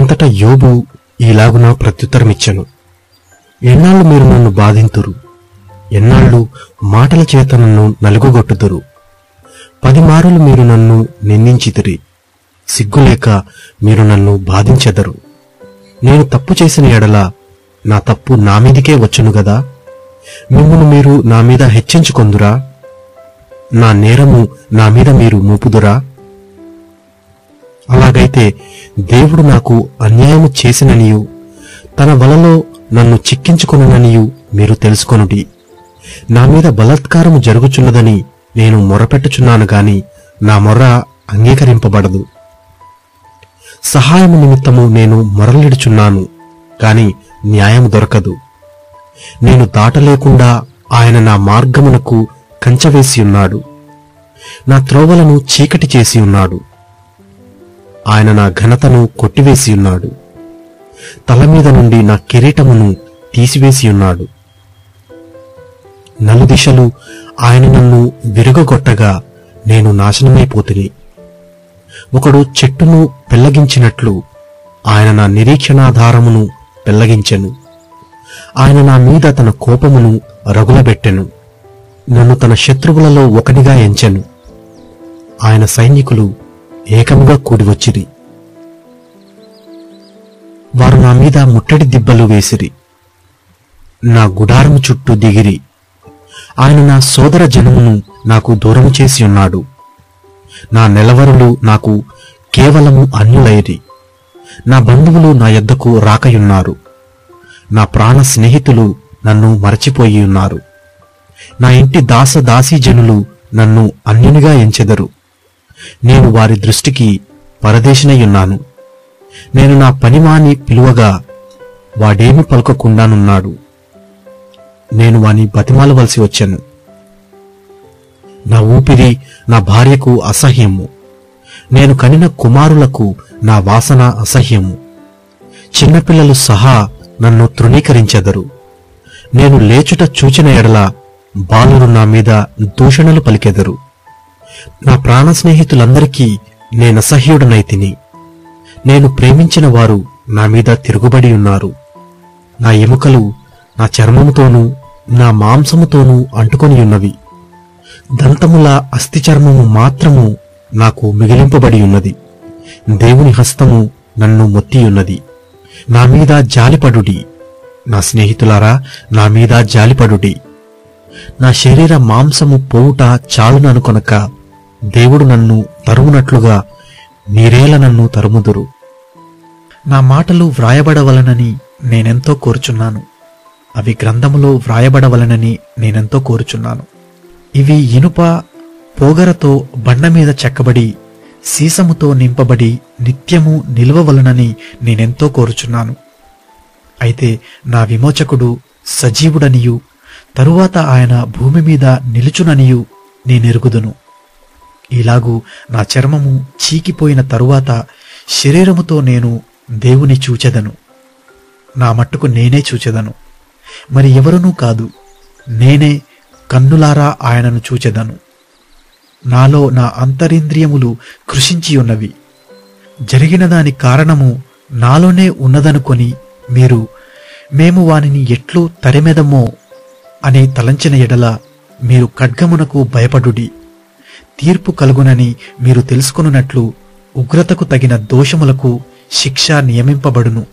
అంతటా యోబు ఈలాగున ప్రత్యుత్తరమిచ్చెను. ఎన్నాళ్ళు మీరు నన్ను బాధింతురు? ఎన్నాళ్ళు మాటల చేత నన్ను నలుగుగొట్టుదురు? 10 మారులు మీరు నన్ను నిందించితిరి. సిగ్గులేక మీరు నన్ను బాధించెదరు. నేను తప్పు చేసిన ఎడల నా తప్పు నా మీదికే వచ్చును గదా? మిమ్మును మీరు నా మీద హెచ్చించుకొందురా? నా నేరము నా మీద మీరు మోపుదురా? అలాగైతే దేవుడు నాకు అన్యాయము చేసిననియు తన వలలో నన్ను చిక్కించుకొనుననియు మీరు తెలుసుకొనుడి. నా మీద బలాత్కారము జరుగుచున్నదని నేను మొరపెట్టుచున్నాను గాని నా మొర్ర అంగీకరింపబడదు. సహాయము నిమిత్తము నేను మొరలిడుచున్నాను కాని న్యాయము దొరకదు. నేను దాటలేకుండా ఆయన నా మార్గమునకు కంచవేసి ఉన్నాడు. నా త్రోవలను చీకటి చేసి ఉన్నాడు. ఆయన నా ఘనతను కొట్టివేసి ఉన్నాడు. తల మీద నుండి నా కిరీటమును తీసివేసి ఉన్నాడు. నలుదిశలు ఆయన నన్ను విరగొట్టగా నేను నాశనమైపోతిని. ఒకడు చెట్టును పెళ్లగించినట్లు ఆయన నా నిరీక్షణాధారమును పెళ్లగించెను. ఆయన నా మీద తన కోపమును రగులబెట్టెను. నన్ను తన శత్రువులలో ఒకనిగా ఎంచెను. ఆయన సైనికులు ఏకముగా కూడివచ్చిరి. వారు నా మీద ముట్టడి దిబ్బలు వేసిరి. నా గుడారము చుట్టూ దిగిరి. ఆయన నా సోదర జనమును నాకు దూరము చేసి ఉన్నాడు. నా నెలవరులు నాకు కేవలము అన్యులైరి. నా బంధువులు నా యొద్దకు రాకయున్నారు. నా ప్రాణ స్నేహితులు నన్ను మరచిపోయి ఉన్నారు. నా ఇంటి దాసదాసీజనులు నన్ను అన్యునిగా ఎంచెదరు. నేను వారి దృష్టికి పరదేశినయ్యున్నాను. నేను నా పనివాని పిలువగా వాడేమి పలుకకుండానున్నాడు. నేను వాని బతిమాలవలసి వచ్చాను. నా ఊపిరి నా భార్యకు అసహ్యము. నేను కనిన కుమారులకు నా వాసన అసహ్యము. చిన్నపిల్లలు సహా నన్ను తృణీకరించెదరు. నేను లేచుట చూచిన ఎడల బాలురు నా మీద దూషణలు పలికెదరు. నా ప్రాణ స్నేహితులందరికీ నేనసహ్యుడనైతిని. నేను ప్రేమించిన వారు నా మీద తిరుగుబడి ఉన్నారు. నా ఎముకలు నా చర్మముతోనూ నా మాంసముతోనూ అంటుకొని ఉన్నవి. దంతముల అస్థి చర్మము మాత్రము నాకు మిగిలింపబడి ఉన్నది. దేవుని హస్తము నన్ను మొత్తియున్నది. నా మీద జాలిపడుడి. నా స్నేహితులారా, నా మీద జాలిపడుడి. నా శరీర మాంసము పోవుట చాలుననుకొనక దేవుడు నన్ను తరుమునట్లుగా మీరేల నన్ను తరుముదురు. నా మాటలు వ్రాయబడవలనని నేనెంతో కోరుచున్నాను. అవి గ్రంథములో వ్రాయబడవలనని నేనెంతో కోరుచున్నాను. ఇవి ఇనుప పోగరతో బండ మీద చెక్కబడి సీసముతో నింపబడి నిత్యము నిల్వవలనని నేనెంతో కోరుచున్నాను. అయితే నా విమోచకుడు సజీవుడనియు తరువాత ఆయన భూమి మీద నిలుచుననియు నేనెరుగుదును. ఇలాగూ నా చర్మము చీకిపోయిన తరువాత శరీరముతో నేను దేవుని చూచెదను. నా మట్టుకు నేనే చూచెదను, మరి ఎవరునూ కాదు. నేనే కన్నులారా ఆయనను చూచెదను. నాలో నా అంతరింద్రియములు కృషించి ఉన్నవి. జరిగిన దాని కారణము నాలోనే ఉన్నదనుకొని మేము వానిని ఎట్లు తరిమెదమో అని తలంచిన ఎడల మీరు ఖడ్గమునకు భయపడుడి. తీర్పు కలుగునని మీరు తెలుసుకొనున్నట్లు ఉగ్రతకు తగిన దోషములకు శిక్ష నియమింపబడును.